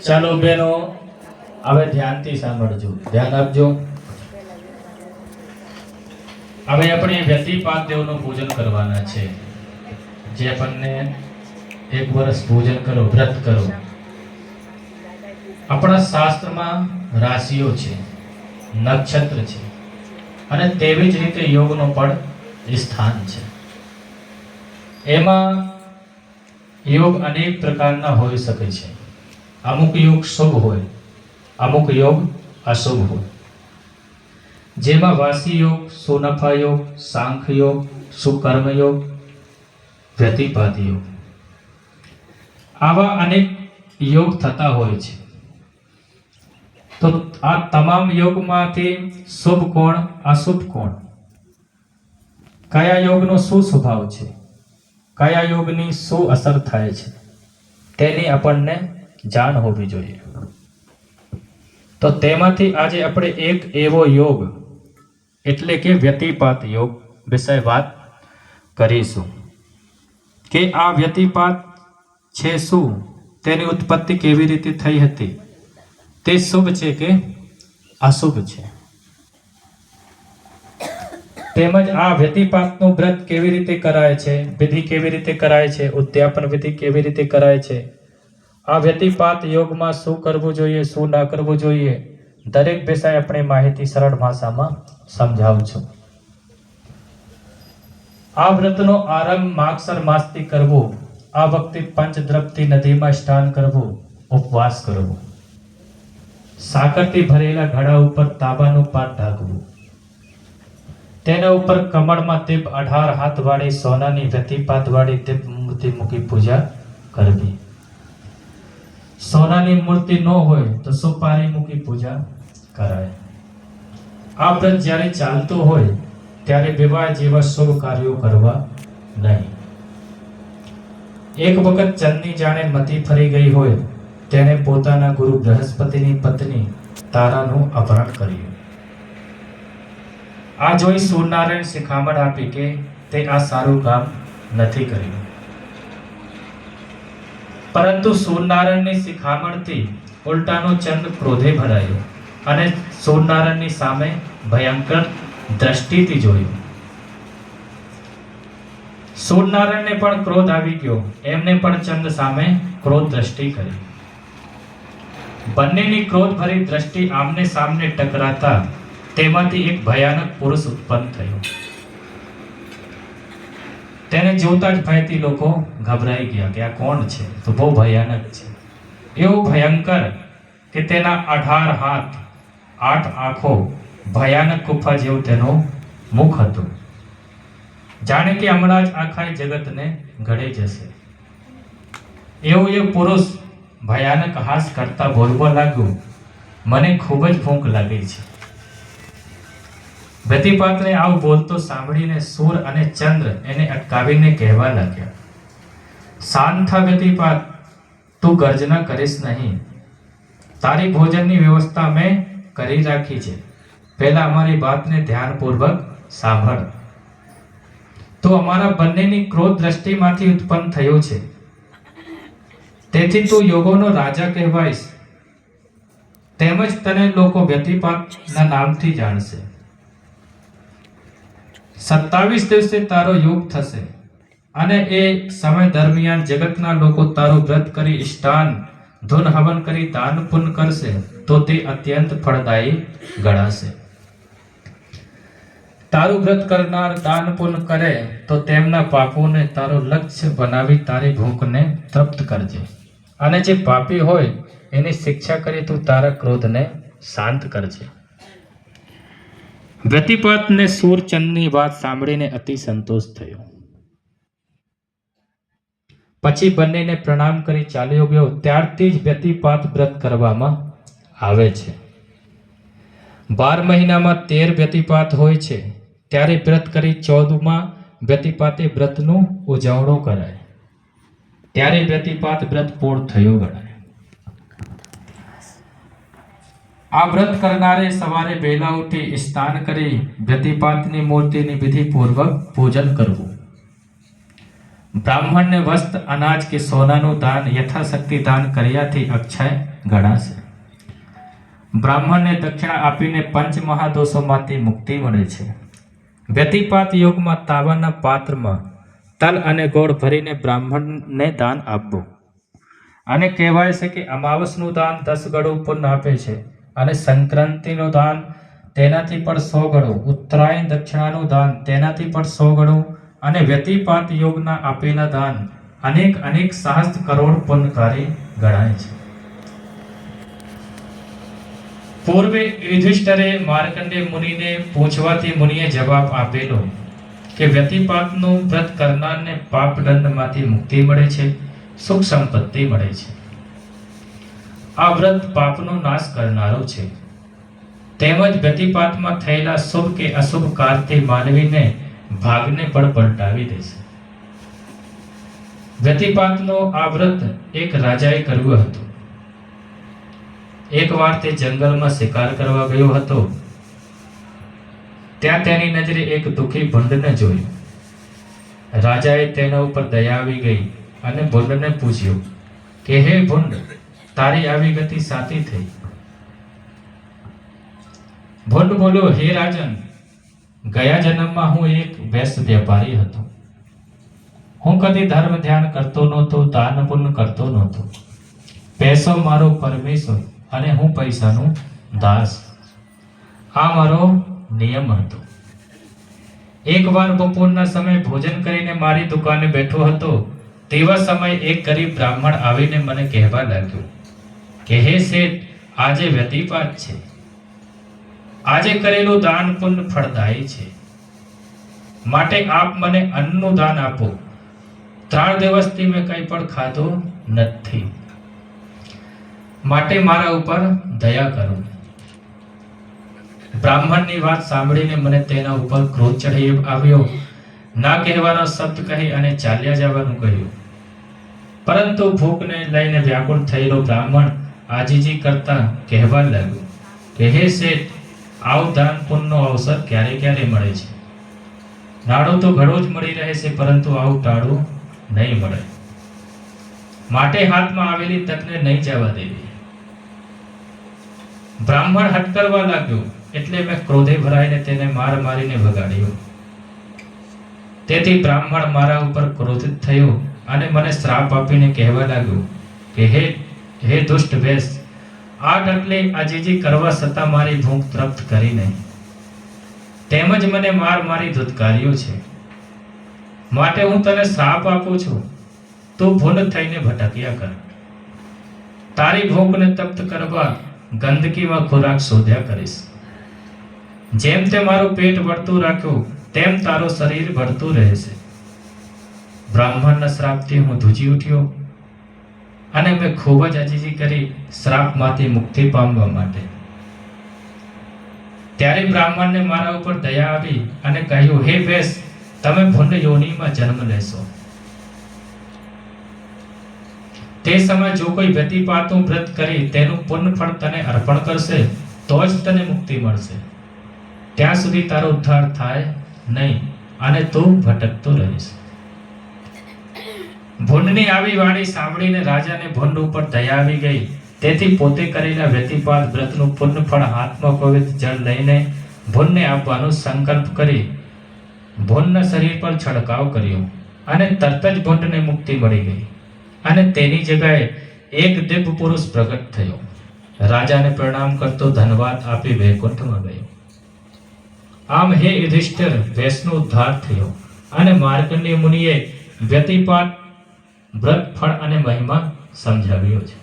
ચાલો બેનો, હવે ધ્યાનથી સાંભળજો, ધ્યાન આપજો. હવે આપણે વ્યતિપાત દેવનું પૂજન કરવાના છે. જે આપણને 1 વર્ષ પૂજન કરો, વ્રત કરો. આપણા શાસ્ત્રમાં રાશિઓ છે, નક્ષત્ર છે, અને તેવી જ રીતે યોગનો પણ સ્થાન છે. એમાં યોગ અનેક પ્રકારના હોઈ શકે છે. અમુક યોગ શુભ હોય, અમુક યોગ અશુભ હોય. જેમાં વાસી યોગ, સુનફા યોગ, સાંખ્ય યોગ, સુકર્મ યોગ, વ્યતિપાત યોગ, આવા અનેક યોગ થતા હોય છે. તો આ તમામ યોગમાંથી શુભ કોણ, અશુભ કોણ, કયા યોગનો શું સ્વભાવ છે, કયા યોગની શું અસર થાય છે, તેની આપણને જાણ હોવી જોઈએ. તો તેમાંથી આજે આપણે એક એવો યોગ એટલે કે વ્યતિપાત યોગ વિશે વાત કરીશું કે આ વ્યતિપાત છે શું, તેની ઉત્પત્તિ કેવી રીતે થઈ હતી, તે શુભ છે કે અશુભ છે, તેમજ આ વ્યતિપાતનું વ્રત કેવી રીતે કરાય છે, વિધિ કેવી રીતે કરાય છે, ઉદ્યાપન વિધિ કેવી રીતે કરાય છે, આ વ્યતિપાત યોગમાં શું કરવું જોઈએ, શું ના કરવું જોઈએ, દરેક વિષય આપણે માહિતી સરળ ભાષામાં સમજાવું છું. આ વ્રતનો આરંભ માગસર માસથી કરવો. આ વખતે પંચદ્રવ્યથી નદીમાં સ્નાન કરવું, ઉપવાસ કરવો, સાકરથી ભરેલા ઘડા ઉપર તાંબાનું પાટ ઢાંકવું, તેના ઉપર કમળમાં દીપ 18 હાથ વાળી સોનાની વ્યતિપાત વાળી દીપ મૂર્તિ મૂકી પૂજા કરવી. સોનાની મૂર્તિ ન હોય તો સુપારી મૂકી પૂજા કરાય. આ વ્રત જ્યારે ચાલતું હોય ત્યારે વિવાહ જેવા શુભ કાર્યો કરવા નહીં. એક વખત ચંદની જાણે મતી ફરી ગઈ હોય, તેણે પોતાના ગુરુ બૃહસ્પતિની પત્ની તારાનું અપહરણ કર્યું. આ જોઈ સૂર્યનારાયણ શિખામણ આપી કે તે આ સારું કામ નથી કર્યું. પરંતુ સૂર્યનારાયણની શિખામણથી ઉલટાનો ચંદ ક્રોધે ભરાયો અને સૂર્યનારાયણની સામે ભયંકર દ્રષ્ટિથી જોયું. સૂર્યનારાયણને પણ ક્રોધ આવી ગયો, એમને પણ ચંદ સામે ક્રોધ દ્રષ્ટિ કરી. બંનેની ક્રોધ ભરી દ્રષ્ટિ આમને સામને ટકરાતા તેમાંથી એક ભયાનક પુરુષ ઉત્પન્ન થયો. તેને જોતા જ ભયથી લોકો ગભરાઈ ગયા કે આ કોણ છે, તો બહુ ભયાનક છે. એવું ભયંકર કે તેના 18 હાથ, 8 આંખો, ભયાનક ગુફા જેવું તેનું મુખ હતું. જાણે કે હમણાં જ આખા જગતને ગળી જશે. એવું એ પુરુષ ભયાનક હાસ કરતા બોલવા લાગ્યું, મને ખૂબ જ ભૂખ લાગી છે. વ્યતિપાતને આવું બોલતો સાંભળીને સૂર્ય અને ચંદ્ર એને અટકાવીને કહેવા લાગ્યા, શાંત થા વ્યતિપાત, તું ગર્જના કરીશ નહીં. તારી ભોજનની વ્યવસ્થા મેં કરી રાખી છે. પહેલા અમારી વાતને ધ્યાનપૂર્વક સાંભળ. તું અમારા બંનેની ક્રોધ દ્રષ્ટિમાંથી ઉત્પન્ન થયો છે, તેથી તું યોગોનો રાજા કહેવાઈશ. તેમજ તને લોકો વ્યતિપાતના નામથી જાણશે. 27 દિવસે તારો યોગ થશે અને એ સમય દરમિયાન જગતના લોકો તારું વ્રત કરી સ્નાન, ધૂન હવન કરી દાન પુણ્ય કરશે તો તે અત્યંત ફળદાયી ગણાશે. તારું વ્રત કરનાર દાન પુણ્ય કરે તો તેમના પાપોને તારું લક્ષ્ય બનાવી તારી ભૂખને તૃપ્ત કરજે, અને જે પાપી હોય એની શિક્ષા કરી તું તારા ક્રોધને શાંત કરજે. વ્યતિપાતને સૂરચંદની વાત સાંભળીને અતિ સંતોષ થયો. પછી બંનેને પ્રણામ કરી ચાલ્યો ગયો. ત્યારથી જ વ્યતિપાત વ્રત કરવામાં આવે છે. 12 મહિનામાં 13 વ્યતિપાત હોય છે. ત્યારે વ્રત કરી 14માં વ્યતિપાતે વ્રતનું ઉજવણું કરાય, ત્યારે વ્યતિપાત વ્રત પૂર્ણ થયું ગણાય. આ વ્રત કરનારે સવારે વહેલા ઉઠી સ્નાન કરી વ્યતિપાતની મૂર્તિની વિધિપૂર્વક પૂજન કરવું. બ્રાહ્મણને વસ્ત્ર અનાજ કે સોનાનું દાન યથાશક્તિ દાન કર્યાથી અક્ષય ગણાશે. બ્રાહ્મણને દક્ષિણા આપીને પંચ મહાદોષોમાંથી મુક્તિ મળે છે. વ્યતિપાત યોગમાં તાંબાના પાત્રમાં તલ અને ગોળ ભરીને બ્રાહ્મણને દાન આપવું. અને કહેવાય છે કે અમાવસનું દાન 10 ગણું પુણ્ય આપે છે અને સંક્રાંતિનું દાન તેનાથી પણ 100 ગણું, ઉત્તરાયણ દક્ષિણાનું દાન તેનાથી પણ 100 ગણું અને વ્યતિપાત યોગના આપેલા દાન અનેક સહસ્ત્ર કરોડ પુણ્યકારી ગણાય છે. પૂર્વે યુધિષ્ઠરે માર્કંડેય મુનિને પૂછવાથી મુનિએ જવાબ આપેલો કે વ્યતિપાતનું વ્રત કરનારને પાપ દંડમાંથી મુક્તિ મળે છે, સુખ સંપત્તિ મળે છે. આ વ્રત પાપનો નાશ કરનારો છે. તેમજ વ્યતિપાતમાં થયેલા શુભ કે અશુભ કાર્યથી માનવીને ભાગને પણ પલટાવી દેશે. વ્યતિપાતનો આ વ્રત એક રાજાએ કર્યું હતું. એકવાર તે જંગલમાં શિકાર કરવા ગયો હતો. ત્યાં તેની નજરે એક દુઃખી ભૂંડને જોયું. રાજાએ તેના ઉપર દયા આવી ગઈ અને ભૂંડને પૂછ્યું કે હે ભૂંડ, તારી આવી ગતિ સાથી થઈ? ભૂંડ બોલ્યો, હે રાજન, ગયા જન્મમાં હું એક વેશ્ય વેપારી હતો. હું કદી ધર્મ ધ્યાન કરતો નહોતો, દાન પુણ્ય કરતો નહોતો. પૈસો મારો પરમેશ્વર અને હું પૈસાનો દાસ. આ મારો નિયમ હતો. એકવાર બપોરના સમયે ભોજન કરીને મારી દુકાને બેઠો હતો. તેવા સમયે એક ગરીબ બ્રાહ્મણ આવીને મને કહેવા લાગ્યો કે હે શેઠ, આજે વ્યતિપાત છે. આજે કરેલું દાન પુણ્ય ફળદાયી છે. માટે આપ મને અન્નનું દાન આપો. 3 દિવસથી મેં કંઈ પણ ખાધું નથી. માટે મારા ઉપર દયા કરો. બ્રાહ્મણની વાત સાંભળીને મને તેના ઉપર ક્રોધ ચડી આવ્યો. ના કહેવાનો શબ્દ કહી અને ચાલ્યા જવાનું કહ્યું. પરંતુ ભૂખને લઈને વ્યાકુળ થયેલો બ્રાહ્મણ આજીજી કરતા કહેવા લાગ્યો કે હે શેઠ, આવું દાન પુણ્યનો અવસર ક્યારે ક્યારે મળે છે. નાડું તો ઘણું જ મળી રહે છે, પરંતુ આવું ટાળું નહીં મળે. માટે હાથમાં આવેલી તકને નહીં જવા દેવી. બ્રાહ્મણ હઠ કરવા લાગ્યો એટલે મેં ક્રોધે ભરાઈને તેને મારીને ભગાડ્યો. તેથી બ્રાહ્મણ મારા ઉપર ક્રોધિત થયો અને મને શ્રાપ આપીને કહેવા લાગ્યો કે હે દુષ્ટ વેશ, આટલી આજીજી કરવા છતાં મારી ભૂખ તૃપ્ત કરી નહીં. તેમજ મને મારી ધુતકાર્યો છે. માટે હું તને શ્રાપ આપું છું, તું ભૂંડ થઈને ભટક્યા કર. તારી ભૂખને તૃપ્ત કરવા ગંદકીમાં ખોરાક શોધ્યા કરીશ. જેમ તે મારું પેટ ભરતું રાખ્યું તેમ તારું શરીર ભરતું રહેશે. બ્રાહ્મણના શ્રાપથી હું ધ્રુજી ઉઠ્યો અને મેં ખૂબ જ આજીજી કરી શ્રાપમાંથી મુક્તિ પામવા માટે. ત્યારે બ્રાહ્મણને મારા ઉપર દયા આવી અને કહ્યું, હે વેશ, તમે ભૂંડ યોનિમાં જન્મ લેશો. તે સમય જો કોઈ વ્યતિપાતનું વ્રત કરી તેનું પુણ્ય ફળ તને અર્પણ કરશે તો જ તને મુક્તિ મળશે. ત્યાં સુધી તારો ઉદ્ધાર થાય નહીં અને તું ભટકતો રહીશ. ભૂંડની આવી વાણી સાંભળીને રાજાને ભૂંડ ઉપર દયા આવી ગઈ. તેથી પોતે કરેલા વ્યતિપાત વ્રતનું પુણ્ય ફળ હાથમાં પવિત્ર જળ લઈને ભૂંડને આપવાનો સંકલ્પ કરી ભૂંડના શરીર પર છંટકાવ કર્યો અને તરત જ ભૂંડને મુક્તિ મળી ગઈ અને તેની જગ્યાએ એક દિવ્ય પુરુષ પ્રગટ થયો. રાજાને પ્રણામ કરતો ધન્યવાદ આપી વૈકુંઠમાં ગયો. આમ હે યુધિષ્ઠિર, વેશનો ઉદ્ધાર થયો અને માર્કંડેય મુનિએ વ્યતિપાત વ્રત ફળ અને મહિમા સમજાવ્યો છે.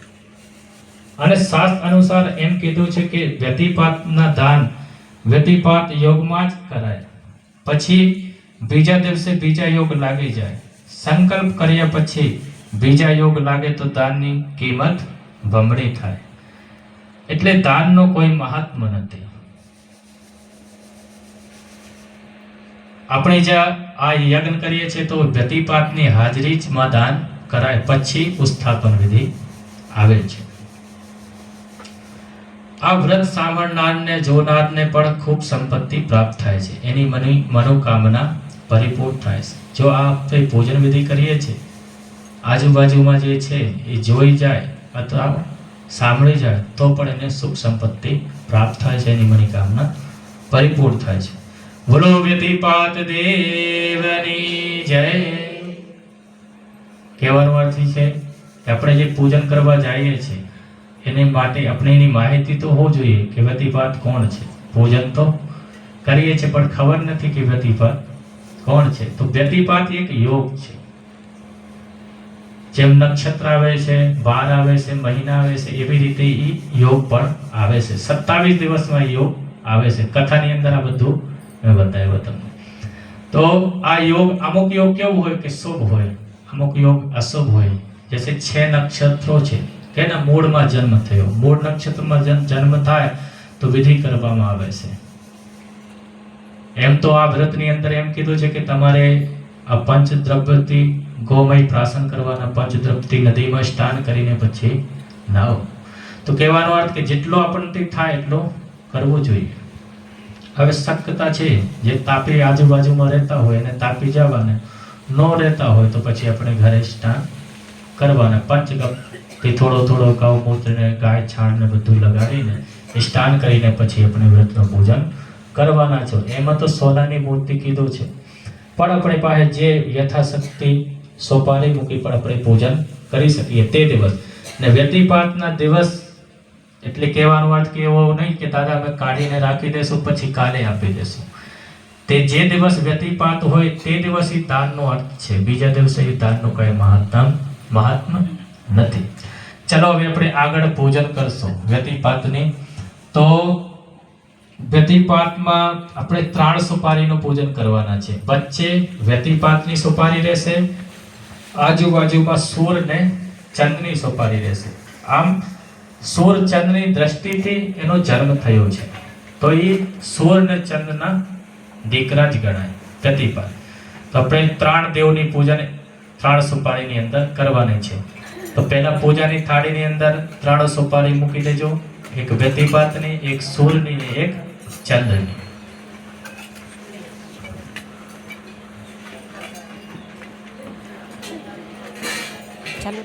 અને શાસ્ત્ર અનુસાર એમ કીધું છે કે વ્યતિપાતના દાન વ્યતિપાત યોગમાં જ કરાય. પછી બીજા દિવસે બીજા યોગ લાગી જાય. સંકલ્પ કર્યા પછી બીજા યોગ લાગે તો દાનની કિંમત બમણી થાય. એટલે દાનનો કોઈ મહાત્મ્ય નથી. આપણે જ્યાં આ યજ્ઞ કરીએ છીએ તો વ્યતિપાતની હાજરી જ માં દાન કરાય, પછી ઉસ્થાપન વિધિ આવે છે. આ વ્રત સાંભળનારને જોનારને પણ ખૂબ સંપત્તિ પ્રાપ્ત થાય છે. એની મનોકામના પરિપૂર્ણ થાય છે. જો આ આપણે પૂજન વિધિ કરીએ છીએ, આજુબાજુમાં જે છે એ જોઈ જાય અથવા સાંભળી જાય તો પણ એને સુખ સંપત્તિ પ્રાપ્ત થાય છે, એની મનોકામના પરિપૂર્ણ થાય છે. બોલો વ્યતિપાત દેવની જય. કહેવાનો અર્થ છે કે આપણે જે પૂજન કરવા જઈએ છીએ એને માટે આપણે એની માહિતી તો હોવી જોઈએ કે વ્યતિપાત કોણ છે. પૂજન તો કરીએ છીએ પણ ખબર નથી કે વ્યતિપાત કોણ છે. તો વ્યતિપાત એક યોગ છે. જેમ નક્ષત્ર આવે છે, વાર આવે છે, મહિના આવે છે, એવી રીતે એ યોગ પણ આવે છે. 27 દિવસમાં યોગ આવે છે. કથાની અંદર આ બધું મેં બતાવ્યું તમને. તો આ યોગ, અમુક યોગ કેવું હોય કે શુભ હોય, અમુક યોગ અશુભ હોય. જैसे 6 નક્ષત્રો છે કે એના મૂળમાં જન્મ થયો, મૂળ નક્ષત્રમાં જન્મ થાય તો વિધિ કરવામાં આવે છે. એમ તો આ વ્રતની અંદર એમ કીધું છે કે તમારે આ પંચદ્રવ્યથી ગોમય પ્રાશન કરવાના, પંચદ્રવ્યથી નદીમાં સ્નાન કરીને પછી નાવ. તો કહેવાનો અર્થ કે જેટલો આપણને થાય એટલો કરવો જોઈએ. હવે શક્યતા છે જે તાપી આજુબાજુમાં રહેતા હોય અને તાપી જવાને ન રહેતા હોય તો પછી આપણે ઘરે સ્નાન કરવાના. પંચગપથી થોડો થોડો ગૌમૂત્ર ને ગાય છાણ ને બધું લગાડીને સ્નાન કરીને પછી આપણે વ્રતનું પૂજન કરવાના છો. એમાં તો સોનાની મૂર્તિ કીધું છે, પણ આપણી પાસે જે યથાશક્તિ સોપારી મૂકી પણ આપણે પૂજન કરી શકીએ તે દિવસ. ને વ્યતિપાતના દિવસ એટલે કહેવાનો અર્થ કે એવો નહીં કે દાદા અમે કાઢીને રાખી દેશું પછી કાલે આપી દેશું. તે જે દિવસ વ્યતિપાત હોય તે દિવસ એ દાનનો અર્થ છે. બીજા દિવસે એ દાનનું કઈ મહાત્મ નથી. ચલો હવે આપણે આગળ પૂજન કરશું વ્યતિપાતની. તો વ્યતિપાતમાં આપણે 3 સુપારીનું પૂજન કરવાના છે. વચ્ચે વ્યતિપાતની સુપારી રહેશે, આજુબાજુમાં સૂર ને ચંદ્રની સુપારી રહેશે. આમ સૂર ચંદ્રની દ્રષ્ટિથી એનો જન્મ થયો છે તો એ સૂર ને ચંદ્રના દીકરા જ ગણાય વ્યતિપાત. તો આપણે 3 દેવની પૂજન 3 સુપારીની અંદર કરવાની છે. તો પહેલા પૂજાની થાળીની અંદર 3 સુપારી મૂકી દેજો, એક વ્યતિપાતની, એક સૂરની, એક ચંદ્રની. ચાલો.